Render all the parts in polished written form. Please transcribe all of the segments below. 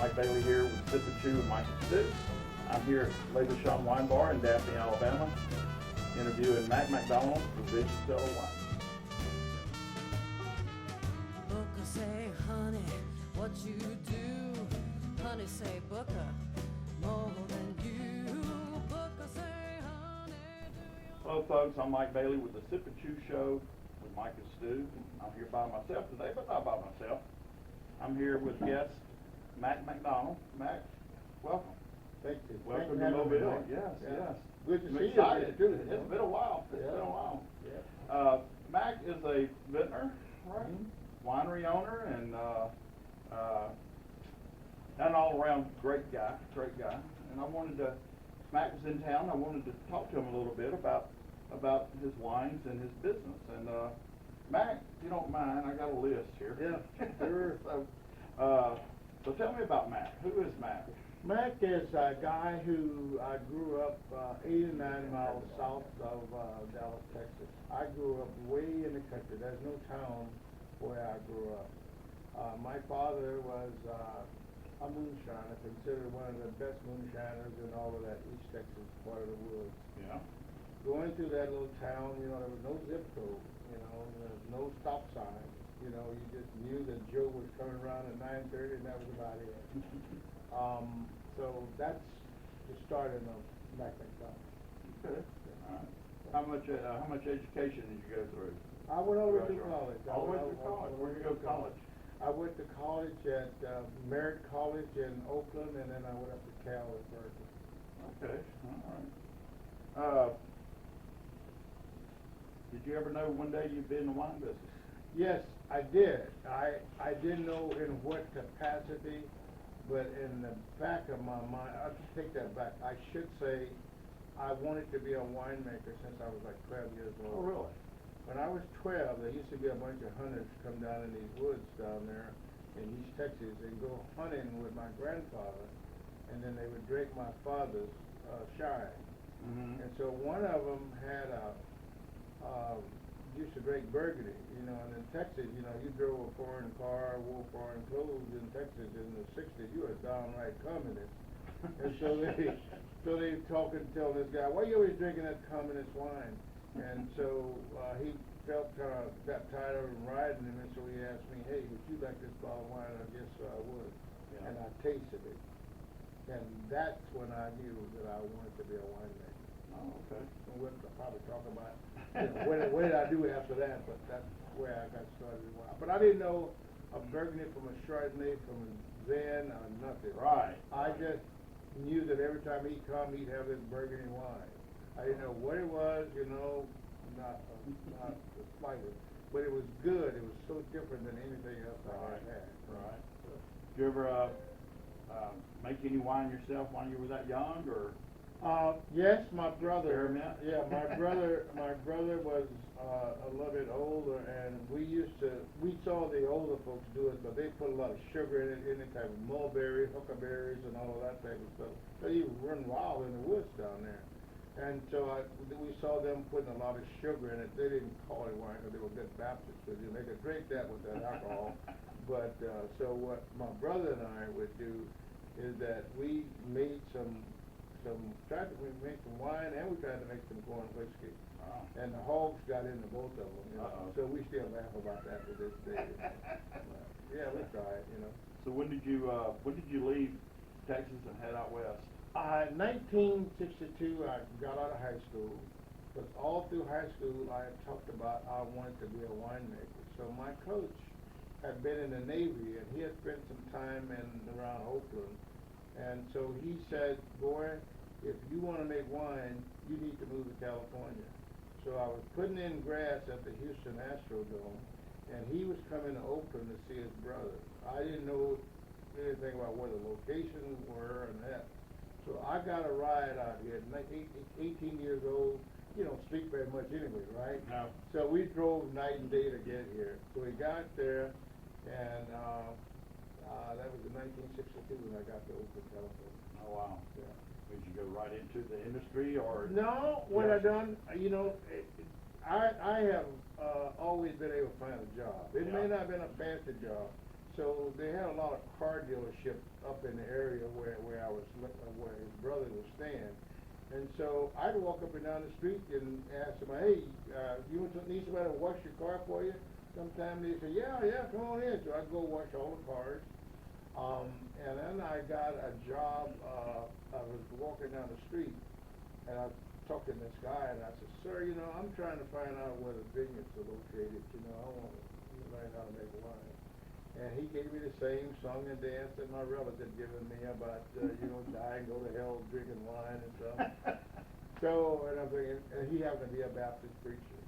Mike Bailey here with Sip and Chew and Mike and Stu. I'm here at Lake Bouchon Wine Bar in Daphne, Alabama, interviewing McDonald of Vision Cellars wine. Booker say, honey, what you do? Honey say, Booker, more than you. Booker say, honey, do you... Hello folks, I'm Mike Bailey with the Sip and Chew Show with Mike and Stu. I'm here by myself today, but not by myself. I'm here with guest McDonald. Mac, welcome. Thank you. Welcome Thank to you for having Mobile. me. Yes, Yeah. yes. Good to I'm see excited. you. It's been a while. It's Yeah. been a while. Yeah. Mac is a vintner, right? Mhm. Winery owner and an all-around great guy. And I wanted to, Mac was in town. I wanted to talk to him a little bit about his wines and his business. And Mac, if you don't mind, I got a list here. Yeah, sure. So tell me about Mac. Who is Mac? Mac is a guy who I grew up 89 miles south of Dallas, Texas. I grew up way in the country. There's no town where I grew up. My father was a moonshiner, considered one of the best moonshiners in all of that East Texas part of the woods. Yeah. Going through that little town, you know, there was no zip code, you know, there was no stop sign. You know, you just knew that Joe was coming around at 9:30 and that was about it. So that's the starting of McDonald. Okay. All right. How much education did you go through? I went over to college. All the way through college. Where did you go to college? I went to college at Merritt College in Oakland, and then I went up to Cal at Berkeley. Okay. All right. Did you ever know one day you'd be in the wine business? Yes, I did. I didn't know in what capacity, but in the back of my mind, I'll just take that back. I should say I wanted to be a winemaker since I was like 12 years old. Oh, really? When I was 12, there used to be a bunch of hunters come down in these woods down there in East Texas and go hunting with my grandfather, and then they would drink my father's shine. Mm-hmm. And so one of them had used to drink Burgundy, you know, and in Texas, you know, you drove a foreign car, wore foreign clothes in Texas in the 60s, you were downright communist. And so they talking, telling this guy, why are you always drinking that communist wine? And so he got tired of him riding him, and so he asked me, hey, would you like this bottle of wine? I guess I would. Yeah. And I tasted it. And that's when I knew that I wanted to be a winemaker. Oh, okay. And we'll probably talk about, you know, what did I do after that, but that's where I got started. But I didn't know a Burgundy from a Chardonnay from a Zen or nothing. Right. I just knew that every time he'd come, he'd have this Burgundy wine. I didn't know what it was, you know, not the flavor, but it was good. It was so different than anything else I had. Right. Did you ever make any wine yourself when you were that young, or? Yes, my brother. Experiment? Yeah, my brother was a little bit older, and we saw the older folks do it, but they put a lot of sugar in it, any type of mulberry, huckleberries, and all of that type of stuff. They even run wild in the woods down there. And so we saw them putting a lot of sugar in it. They didn't call it wine because they were good Baptists, because they could drink that with that alcohol. But so what my brother and I would do is that we made we made some wine, and we tried to make some corn whiskey. Wow. And the hogs got into both of them, you know. So we still laugh about that to this day. Yeah, we tried, you know. So when did you leave Texas and head out west? 1962, I got out of high school, but all through high school I had talked about I wanted to be a winemaker. So my coach had been in the Navy, and he had spent some time around Oakland. And so he said, boy, if you want to make wine, you need to move to California. So I was putting in grass at the Houston Astrodome, and he was coming to Oakland to see his brother. I didn't know anything about where the locations were and that. So I got a ride out here, 18 years old, you don't speak very much anyway, right? No. So we drove night and day to get here. So we got there, and that was in 1962 when I got to Oakland, California. Oh, wow. Yeah. Did you go right into the industry, or? No, what I done, you know, I have always been able to find a job. It may not have been a fancy job. So they had a lot of car dealerships up in the area where where his brother was staying. And so I'd walk up and down the street and ask them, hey, you need somebody to wash your car for you? Sometimes they say, yeah, come on in. So I'd go wash all the cars. And then I got a job, I was walking down the street, and I was talking to this guy, and I said, sir, you know, I'm trying to find out where the vineyards are located, you know, I want to learn how to make wine. And he gave me the same song and dance that my relative given me about, you know, die and go to hell drinking wine and stuff. So, and I'm thinking, and he happened to be a Baptist preacher.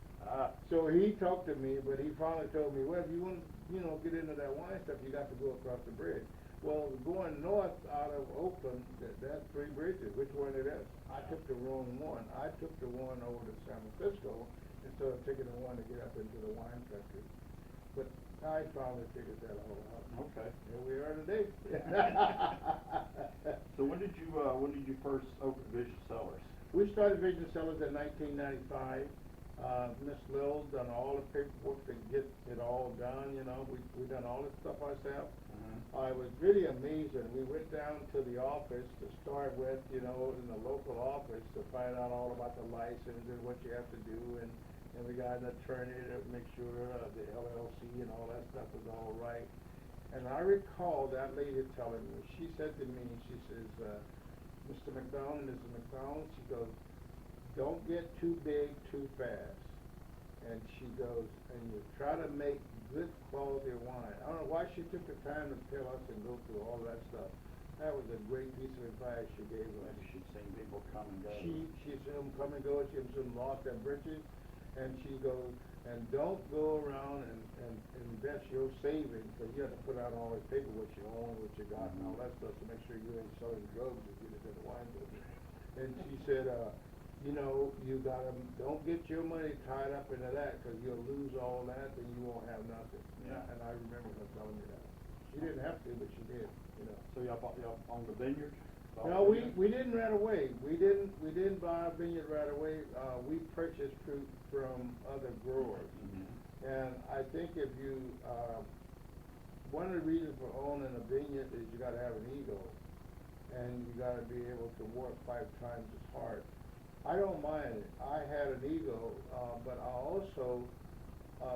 So he talked to me, but he finally told me, well, if you want to, you know, get into that wine stuff, you got to go across the bridge. Well, going north out of Oakland, that's 3 bridges. Which one it is? I took the wrong one. I took the one over to San Francisco instead of taking the one to get up into the wine country. But I finally figured that all out. Okay. Here we are today. So when did you first open Vision Cellars? We started Vision Cellars in 1995. Miss Lil done all the paperwork to get it all done, you know. We done all this stuff ourselves. It was really amazing. We went down to the office to start with, you know, in the local office to find out all about the license and what you have to do, and we got an attorney to make sure the LLC and all that stuff was all right. And I recall that lady telling me, she said to me, she says, Mr. McDonald, Mrs. McDonald, she goes, don't get too big too fast. And she goes, and you try to make good quality wine. I don't know why she took the time to tell us and go through all that stuff. That was a great piece of advice she gave us. Maybe she'd seen people come and go. She'd seen them come and go, she'd seen them lost their britches, and she goes, and don't go around and invest your savings, because you have to put out all this paper, what you own, what you got, and all that stuff, to make sure you ain't selling drugs if you get into the wine business. And she said, you know, you gotta, don't get your money tied up into that, because you'll lose all that and you won't have nothing. Yeah. And I remember her telling me that. She didn't have to, but she did, you know. So y'all owned the vineyard? No, we didn't right away. We didn't buy a vineyard right away. We purchased fruit from other growers. And I think if you, one of the reasons for owning a vineyard is you gotta have an ego. And you gotta be able to work 5 times as hard. I don't mind it. I had an ego, but I also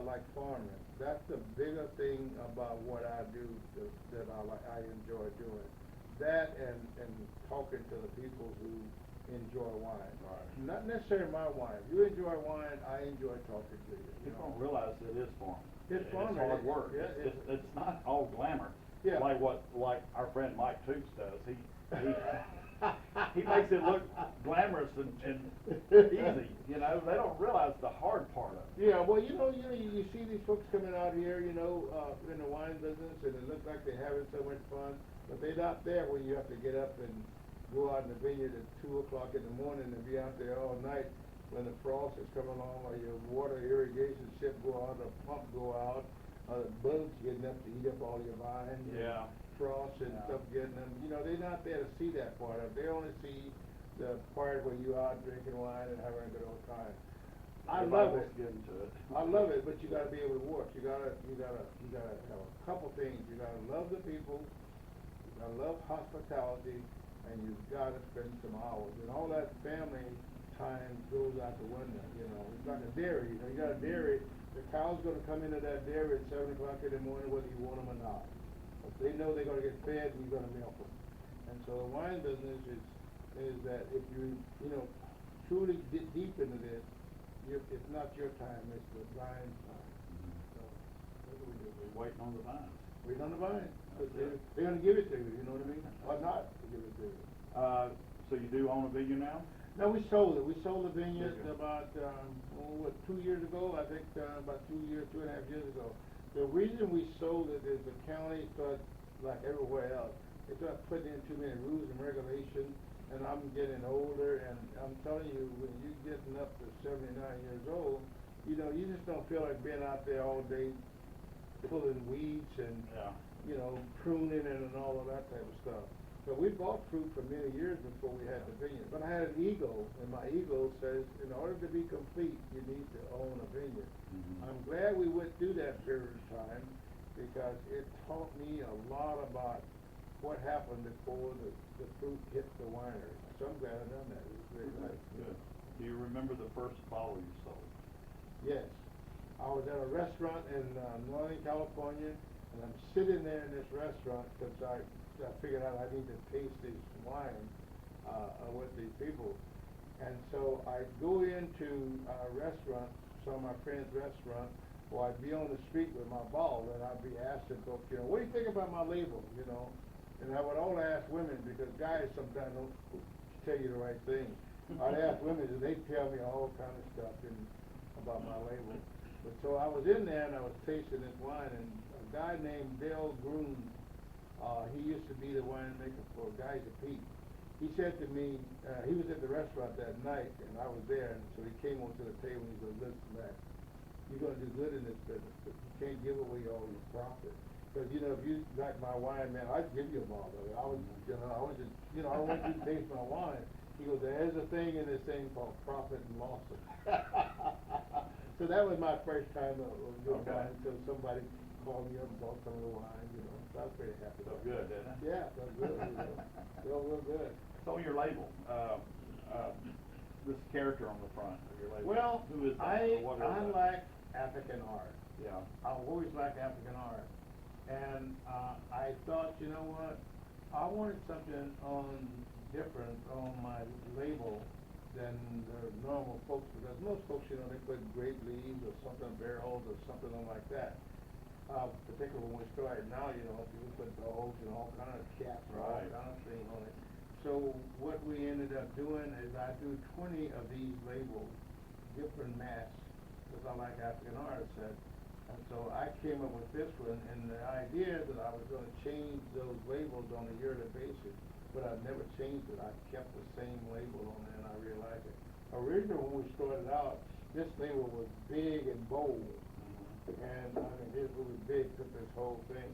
like farming. That's the bigger thing about what I do that I enjoy doing. That and talking to the people who enjoy wine. Right. Not necessarily my wine. If you enjoy wine, I enjoy talking to you. People don't realize it is farming. It's farming. It's hard work. Yeah, It's not all glamour. Yeah. Like our friend Mike Toops does. He makes it look glamorous and easy. You know, they don't realize the hard part of it. Yeah, well, you see these folks coming out here, you know, in the wine business, and it looks like they're having so much fun, but they're not there when you have to get up and go out in the vineyard at 2 o'clock in the morning and be out there all night when the frost is coming along, or your water irrigation ship go out, the pump go out, the bugs getting up to eat up all your vines. Yeah. Frost and stuff getting them. You know, they're not there to see that part of it. They only see the part where you out drinking wine and having a good old time. I love it. Get into it. I love it, but you gotta be able to work. You gotta have a couple things. You gotta love the people, you gotta love hospitality, and you've gotta spend some hours. And all that family time goes out the window, you know. It's like a dairy, you know, you got a dairy, the cow's gonna come into that dairy at 7 o'clock in the morning whether you want them or not. But they know they're gonna get fed and you're gonna milk them. And so the wine business is that if you truly get deep into this, it's not your time, it's the vine's time. So what do? We're waiting on the vines. Waiting on the vine. That's it. They're gonna give it to you, you know what I mean? Or not to give it to you. So you do own a vineyard now? No, we sold it. We sold the vineyard Okay. about, 2 years ago, I think, about 2 and a half years ago. The reason we sold it is the county started, like everywhere else, they started putting in too many rules and regulations, and I'm getting older, and I'm telling you, when you're getting up to 79 years old, you know, you just don't feel like being out there all day pulling weeds and, Yeah. you know, pruning and all of that type of stuff. So we bought fruit for many years before we had the vineyard. But I had an ego, and my ego says, in order to be complete, you need to own a vineyard. I'm glad we went through that period of time, because it taught me a lot about what happened before the fruit hit the winery. So I'm glad I done that. It was very nice. Good. Do you remember the first bottle you sold? Yes. I was at a restaurant in Northern California, and I'm sitting there in this restaurant because I figured out I need to taste this wine with these people. And so I go into a restaurant, some of my friends' restaurant, or I'd be on the street with my ball, and I'd be asking folks, what do you think about my label, And I would only ask women, because guys sometimes don't tell you the right thing. I'd ask women, and they'd tell me all kind of stuff about my label. But so I was in there, and I was tasting this wine, and a guy named Dale Groom, he used to be the winemaker for Guys of Pete. He said to me, he was at the restaurant that night, and I was there, and so he came onto the table, and he said, listen, Mac, you're going to do good in this business, but you can't give away all your profit. Because, if you like my wine, man, I'd give you a bottle of it. I want you to taste my wine. He goes, there's a thing in this thing called profit and losses. So that was my first time of doing wine, until somebody called me up and bought some of the wine, So I was pretty happy. Felt good, didn't it? Yeah, felt good, Felt real good. So your label, this character on the front of your label. Well, who is that? I Or what is that? like African art. Yeah. I always liked African art. And I thought, you know what, I wanted something different on my label than the normal folks, because most folks, they put grape leaves or something, barrels or something like that. Particularly when we started now, people put dogs and all kind of cats and all Right. kind of things on it. So what we ended up doing is I do 20 of these labels, different masks, because I like African art, and so I came up with this one, and the idea that I was going to change those labels on a yearly basis, but I've never changed it. I kept the same label on it, and I realized it. Originally, when we started out, this label was big and bold, and I mean, it was big, took this whole thing.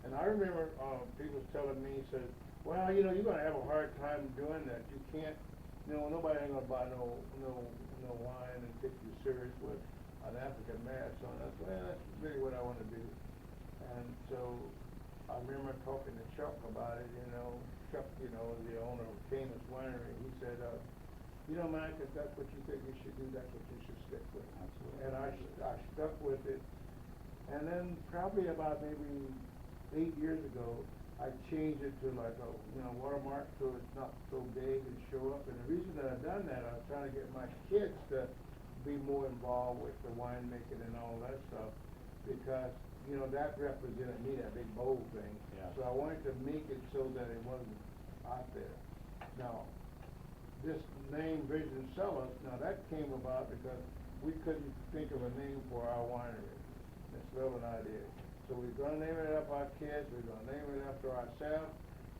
And I remember people telling me, said, well, you're going to have a hard time doing that. You can't, nobody ain't going to buy no wine and take you serious with an African mask on. I said, well, that's really what I want to do. And so I remember talking to Chuck about it, Chuck, the owner of Canis Winery. He said, Mike, if that's what you think you should do, that's what you should stick with. Absolutely. And I stuck with it. And then probably about maybe 8 years ago, I changed it to like a watermark, so it's not so big and show up. And the reason that I've done that, I was trying to get my kids to be more involved with the winemaking and all that stuff, because that represented me, that big bold thing. Yeah. So I wanted to make it so that it wasn't out there. Now, this name Vision Cellars, now that came about because we couldn't think of a name for our winery. Miss Lil and I did. So we're gonna name it after our kids, we're gonna name it after ourselves,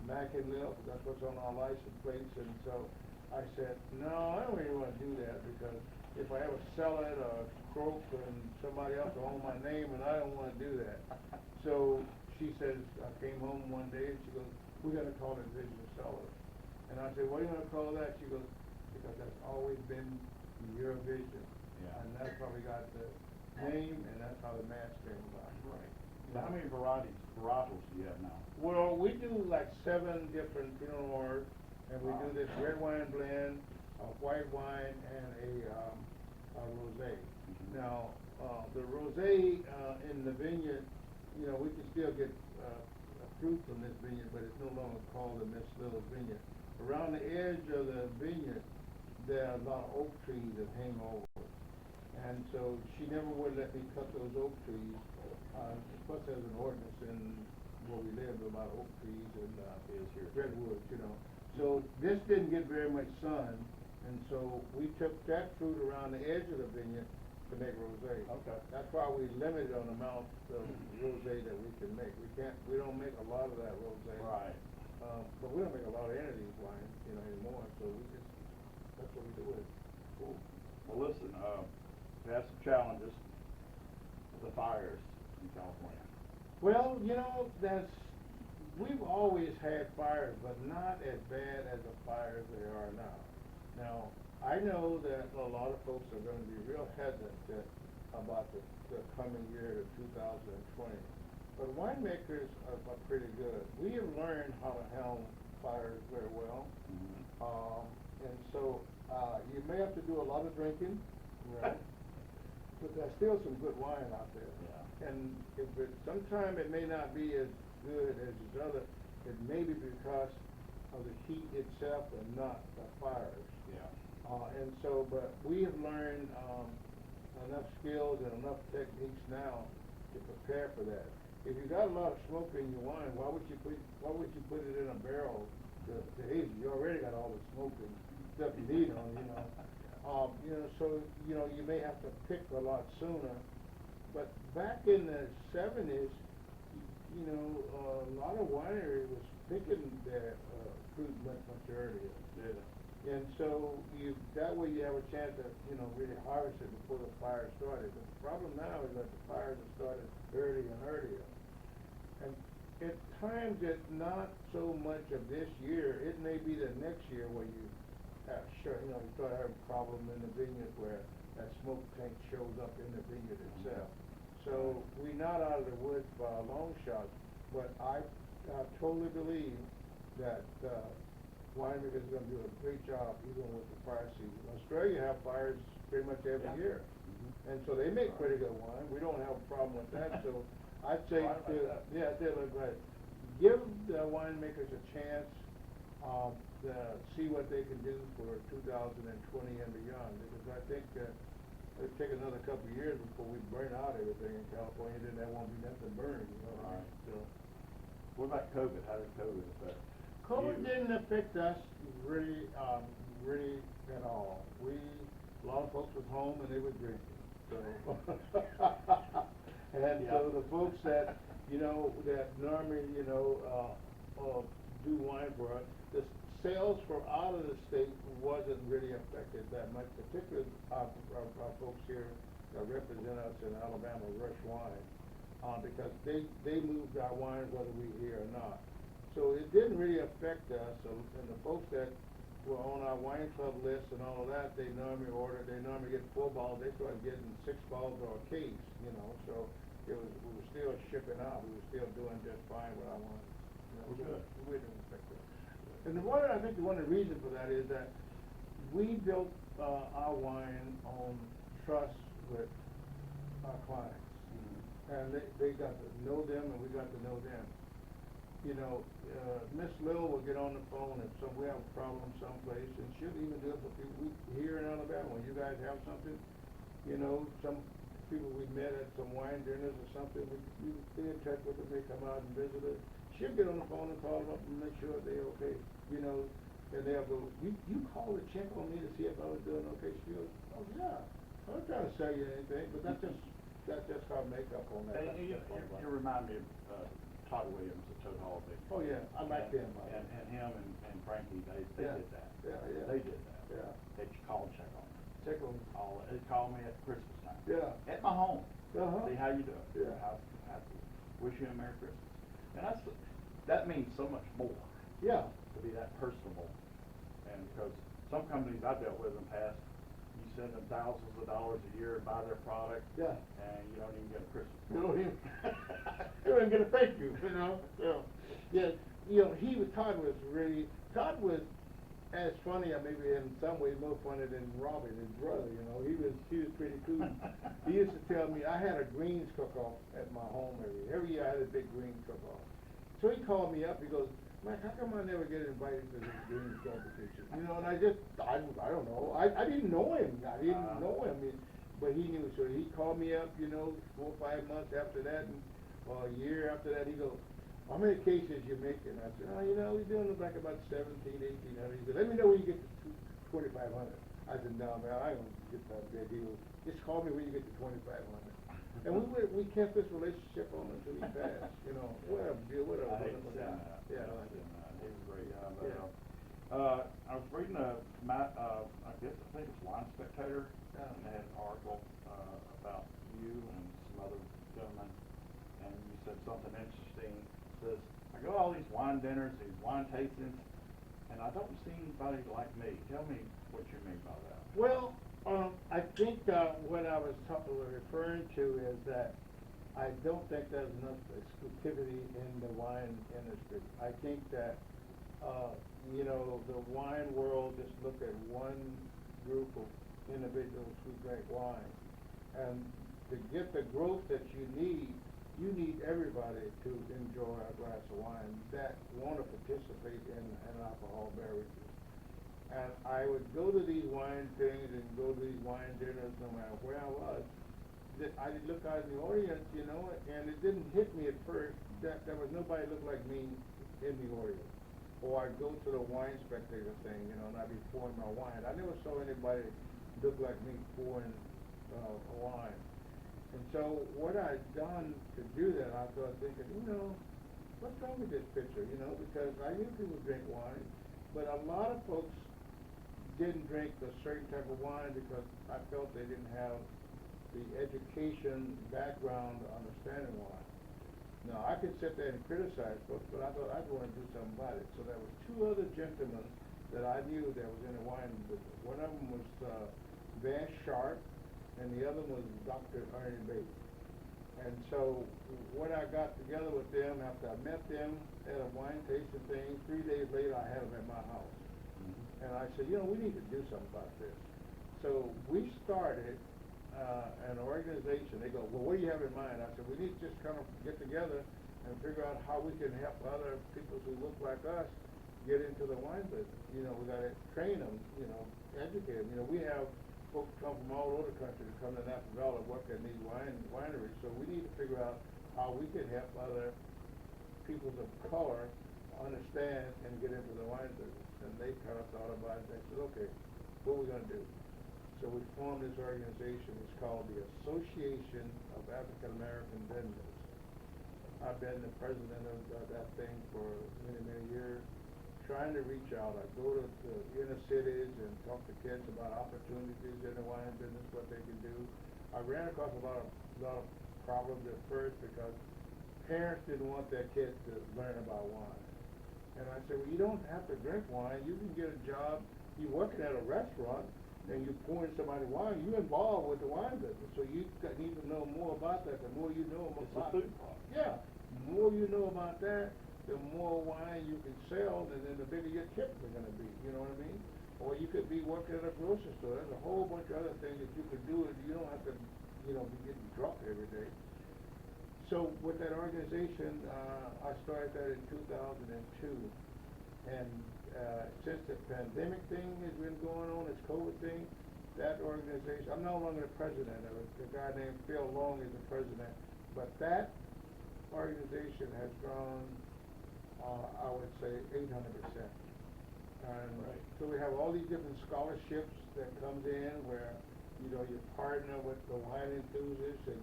Mac and Lil, because that's what's on our license plates. And so I said, no, I don't really wanna do that, because if I ever sell it or croak and somebody else will own my name, and I don't wanna do that. So she says, I came home one day and she goes, we're gonna call it Vision Cellars. And I said, what are you gonna call that? She goes, because that's always been your vision. Yeah. And that's how we got the name, and that's how the mask came about. Right. Now, how many varietals do you have now? Well, we do like 7 different Pinot Noirs, and we do this red wine blend, a white wine, and a rosé. Now, the rosé in the vineyard, we can still get fruit from this vineyard, but it's no longer called the Miss Little Vineyard. Around the edge of the vineyard, there are a lot of oak trees that hang over. And so she never would let me cut those oak trees. Plus, there's an ordinance in where we live about oak trees and redwoods, So this didn't get very much sun, and so we took that fruit around the edge of the vineyard to make rosé. Okay. That's why we limited on the amount of rosé that we can make. We don't make a lot of that rosé. Right. But we don't make a lot of any of these wines, anymore. So that's what we do with it. Cool. Well, listen, we have some challenges with the fires in California. Well, we've always had fires, but not as bad as the fires they are now. Now, I know that a lot of folks are going to be real hesitant about the coming year of 2020. but winemakers are pretty good. We have learned how to handle fires very well. And so, you may have to do a lot of drinking, but there's still some good wine out there. Yeah. And sometime it may not be as good as this other, it may be because of the heat itself and not the fires. Yeah. And so, but we have learned, enough skills and enough techniques now to prepare for that. If you got a lot of smoke in your wine, why would you put it in a barrel to age it? You already got all the smoke and stuff you need on, you know. So, you may have to pick a lot sooner. But back in the 70s, a lot of winery was picking their fruit much earlier. Yeah. And so that way you have a chance to, really harvest it before the fire started. But the problem now is that the fires have started earlier and earlier. And at times it's not so much of this year, it may be the next year where you have, you start having a problem in the vineyard where that smoke tank shows up in the vineyard itself. So we're not out of the woods by a long shot, but I totally believe that winemakers are going to do a great job even with the fire season. Australia have fires pretty much every year, and so they make pretty good wine. We don't have a problem with that. So I'd say, they look right. Give the winemakers a chance to see what they can do for 2020 and beyond, because I think it'll take another couple of years before we burn out everything in California. Then there won't be nothing burning. Right. So. What about COVID? How did COVID affect? COVID didn't affect us really at all. A lot of folks was home and they were drinking. So, and so the folks that that normally do wine for us, the sales for out of the state wasn't really affected that much. Particularly our folks here that represent us in Alabama, Rush Wine, because they moved our wine whether we here or not. So it didn't really affect us, and the folks that were on our wine club list and all of that, they normally get 4 bottles, they started getting 6 bottles or a case, so we were still shipping out, we were still doing just fine with our wine. Good. We didn't affect it. And I think one of the reasons for that is that we built our wine on trust with our clients, and they got to know them and we got to know them. Miss Lil will get on the phone if we have a problem someplace, and she'll even do it for people here in Alabama. When you guys have something, some people we met at some wine dinners or something, we stay in touch with them, they come out and visit us. She'll get on the phone and call them up and make sure they're okay, and they'll go, you called to check on me to see if I was doing okay? She goes, oh yeah, I'm not trying to sell you anything, but that's just our makeup on that. And you remind me of Todd Williams at Toad Hall. Oh yeah, I like him. And him and Frankie, they did that. Yeah. They did that. Yeah. They called and check on me. Check on me. They called me at Christmas time. Yeah. At my home. Uh-huh. See how you doing. Yeah. Wish you a Merry Christmas. And that means so much more. Yeah. To be that personable. And because some companies I've dealt with in the past, you send them thousands of dollars a year to buy their product. Yeah. And you don't even get a Christmas. You don't even get a thank you, So, yeah, Todd was as funny, or maybe in some ways more funny than Robin, his brother, he was pretty cool. He used to tell me, I had a greens cook-off at my home every year I had a big greens cook-off. So he called me up, he goes, Mike, how come I never get invited to this greens competition? And I don't know, I didn't know him, but he knew, so he called me up, 4 or 5 months after that, or a year after that, he goes, how many cases you making? I said, we're doing like about 1700, 1800. He said, let me know when you get to 2500. I said, no, man, I ain't gonna get that big. He goes, just call me when you get to 2500. And we kept this relationship on until he passed, what a deal, what a wonderful guy. Yeah, he was a great guy. But, yeah. I was reading I think it's Wine Spectator, and they had an article about you and some other gentlemen, and you said something interesting. Says, I go to all these wine dinners, these wine tastings, and I don't see anybody like me. Tell me what you mean by that. Well, I think what I was referring to is that I don't think there's enough exclusivity in the wine industry. I think that, you know, the wine world just look at one group of individuals who drink wine. And to get the growth that you need everybody to enjoy a glass of wine that want to participate in alcohol beverages. And I would go to these wine things and go to these wine dinners no matter where I was. I'd look out in the audience, you know, and it didn't hit me at first that there was nobody looked like me in the audience. Or I'd go to the wine spectator thing, you know, and I'd be pouring my wine. I never saw anybody look like me pouring a wine. And so what I'd done to do that, I started thinking, you know, what's wrong with this picture, you know, because I knew people drink wine, but a lot of folks didn't drink a certain type of wine because I felt they didn't have the education background to understanding wine. Now, I could sit there and criticize folks, but I thought I'd want to do something about it. So there was two other gentlemen that I knew that was in the wine business. One of them was Van Sharp, and the other was Dr. Ernie Bates. And so when I got together with them, after I met them at a wine tasting thing, 3 days later I had them at my house. Mm-hmm. And I said, you know, we need to do something about this. So we started an organization. They go, well, what do you have in mind? I said, we need to just kind of get together and figure out how we can help other people who look like us get into the wine business. You know, we got to train them, you know, educate them. You know, we have folks come from all over the country to come to Napa Valley work in these wineries. So we need to figure out how we can help other peoples of color understand and get into the wine business. And they kind of thought about it. They said, okay, what are we going to do? So we formed this organization. It's called the Association of AfricanAmerican Vintners. I've been the president of that thing for many, many years, trying to reach out. I go to inner cities and talk to kids about opportunities in the wine business, what they can do. I ran across a lot of problems at first because parents didn't want their kids to learn about wine. And I said, well, you don't have to drink wine. You can get a job. You're working at a restaurant and you're pouring somebody wine. You're involved with the wine business, so you need to know more about that. The more you know about it's a food product. Yeah, the more you know about that, the more wine you can sell, and then the bigger your tips are going to be, you know what I mean? Or you could be working at a grocery store. There's a whole bunch of other things that you could do, and you don't have to, you know, be getting drunk every day. So with that organization, I started that in 2002, and since the pandemic thing has been going on, this COVID thing, that organization, I'm no longer the president of it. The guy named Phil Long is the president, but that organization has grown, I would say, 800%. And right. So we have all these different scholarships that comes in where, you know, you partner with the wine enthusiasts, and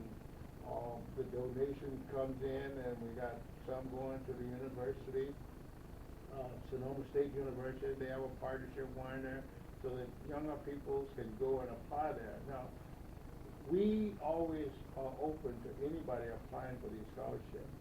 the donation comes in, and we got some going to the university, Sonoma State University. They have a partnership wine there, so that younger people can go and apply there. Now, we always are open to anybody applying for these scholarships.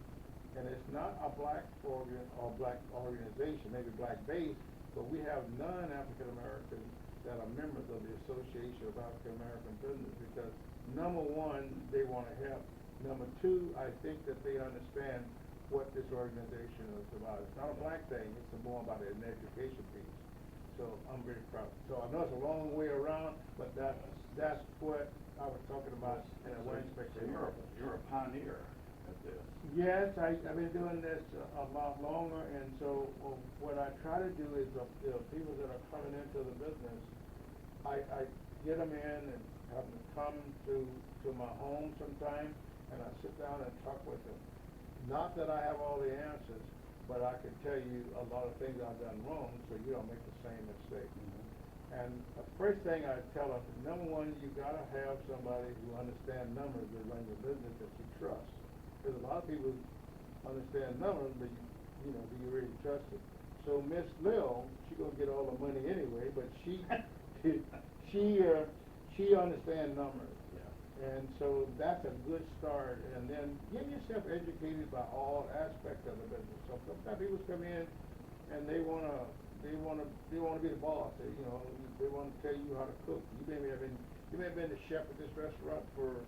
And it's not a black organization, maybe black-based, but we have non-African Americans that are members of the Association of African American Business because, number one, they want to help. Number two, I think that they understand what this organization is about. It's not a black thing, it's more about an education piece. So I'm very proud. So I know it's a long way around, but that's what I was talking about in a wine spectator. You're a pioneer at this. Yes, I've been doing this a lot longer, and so what I try to do is people that are coming into the business, I get them in and have them come to my home sometime, and I sit down and talk with them. Not that I have all the answers, but I can tell you a lot of things I've done wrong, so you don't make the same mistake. Mm-hmm. And the first thing I tell them, number one, you gotta have somebody who understands numbers to run your business that you trust. Because a lot of people understand numbers, but you know, do you really trust them? So Miss Lil, she gonna get all the money anyway, but she understands numbers. And so that's a good start. And then get yourself educated by all aspects of the business. So sometimes people come in and they wanna be the boss. They wanna tell you how to cook. You may have been the chef at this restaurant for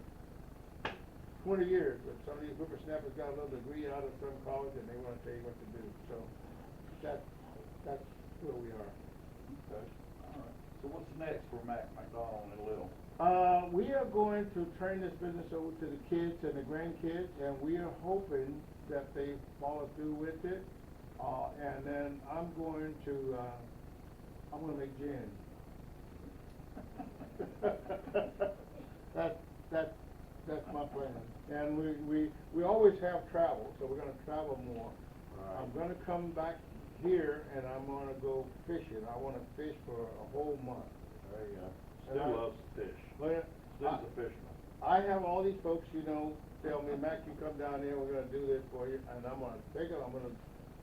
20 years, but some of these whippersnappers got a little degree out of some college and they wanna tell you what to do, so that's where we are. Okay, all right. So what's next for McDonald and Little? We are going to turn this business over to the kids and the grandkids, and we are hoping that they follow through with it. And then I'm going make gin. That's my plan. And we always have travel, so we're gonna travel more. Right. I'm gonna come back here and I'm gonna go fishing. I wanna fish for a whole month. There you go. And Stu loves to fish. Well, Stu's a fisherman. I have all these folks, tell me, Mac, you come down here, we're gonna do this for you, and I'm gonna take it, I'm gonna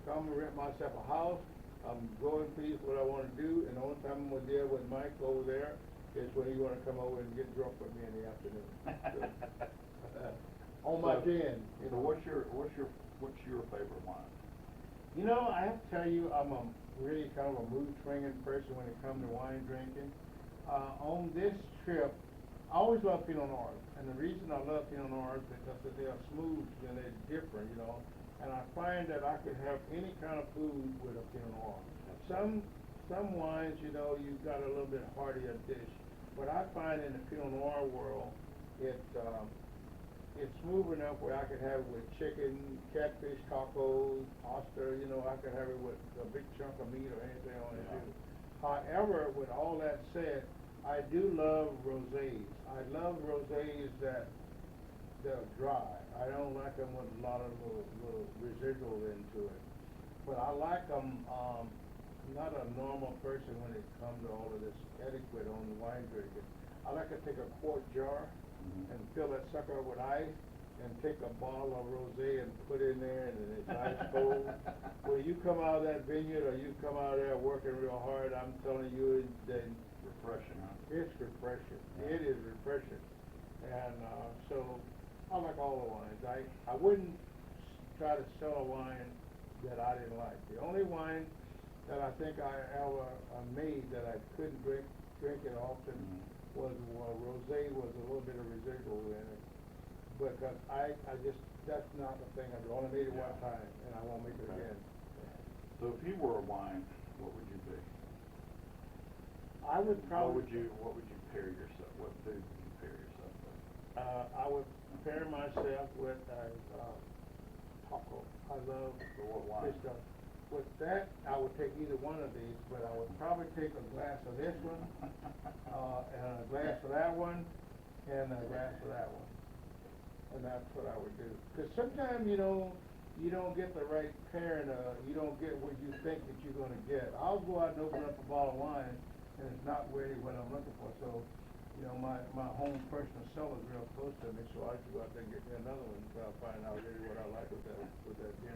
come and rent myself a house, I'm going please what I wanna do, and the only time I'm gonna deal with Mike over there is when you wanna come over and get drunk with me in the afternoon. On my gin. So what's your favorite wine? I have to tell you, I'm a really kind of a mood-swinging person when it comes to wine drinking. On this trip, I always love Pinot Noirs, and the reason I love Pinot Noirs is because they are smooth and they're different, and I find that I can have any kind of food with a Pinot Noir. Some wines, you've got a little bit heartier dish, but I find in the Pinot Noir world, it's smooth enough where I can have it with chicken, catfish, tacos, oyster, I can have it with a big chunk of meat or anything on it too. However, with all that said, I do love rosés. I love rosés that they're dry. I don't like them with a lot of little residual into it. But I like them, not a normal person when it comes to all of this etiquette on wine drinking. I like to take a quart jar and fill that sucker up with ice and take a bottle of rosé and put in there and it's ice cold. When you come out of that vineyard or you come out of there working real hard, I'm telling you, then Refreshing, huh? it's refreshing. Yeah. It is refreshing. And so I like all the wines. I wouldn't try to sell a wine that I didn't like. The only wine that I think I ever made that I couldn't drink it often was rosé was a little bit of residual in it. Because that's not the thing I do. I only made it one time and I won't make it again. So if you were a wine, what would you be? I would probably. What would you pair yourself? What food would you pair yourself with? I would pair myself with a taco. I love what wine? fish stuff. With that, I would take either one of these, but I would probably take a glass of this one, and a glass of that one, and a glass of that one. And that's what I would do. Because sometimes, you don't get the right pairing, you don't get what you think that you're gonna get. I'll go out and open up a bottle of wine, and it's not really what I'm looking for. So, my home personal cellar is real close to me, so I should go out there and get me another one until I find out really what I like with that gin.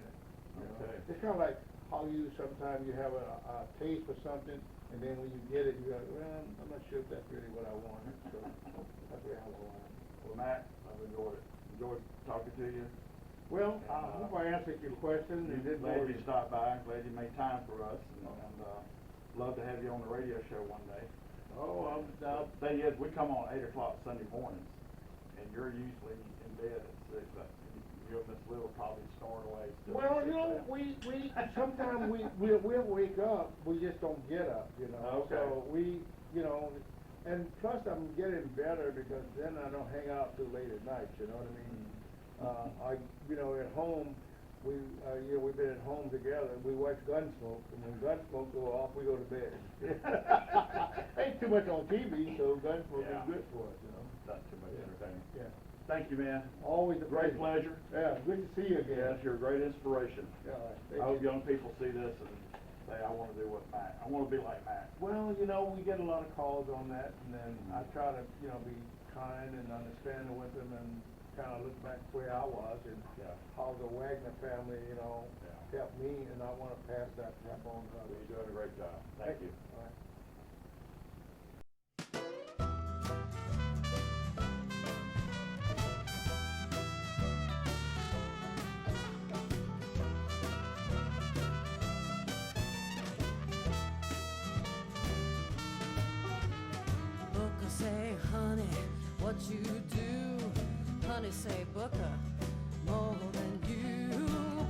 Okay. It's kind of like how sometimes you have a taste for something, and then when you get it, you go, well, I'm not sure if that's really what I want. So that's really how I want it. Well, Matt, I've enjoyed talking to you. Well, I hope I answered your question. Glad you stopped by. Glad you made time for us, and love to have you on the radio show one day. Oh, Thing is, we come on 8 o'clock Sunday mornings, and you're usually in bed at 6. You and Miss Little probably snoring away still. well, we sometimes we'll wake up, we just don't get up, Okay. So and plus I'm getting better because then I don't hang out too late at night, you know what I mean? At home, we've been at home together, we watch Gunsmoke, and when Gunsmoke go off, we go to bed. Ain't too much on TV, so Gunsmoke is good for us, Not too much entertaining. Yeah. Thank you, man. Always a Great pleasure. Yeah, good to see you again. Yes, you're a great inspiration. Yeah, I hope young people see this and say, I want to do what Matt. I want to be like Matt. Well, we get a lot of calls on that, and then I try to, be kind and understanding with them and kind of look back where I was and how the Wagner family, helped me, and I want to pass that on to others. You're doing a great job. Thank you. All right. Booker say, honey, what you do? honey say Booker, more than you.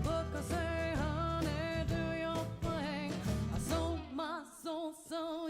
Booker say, honey, do your thing. I sold my soul so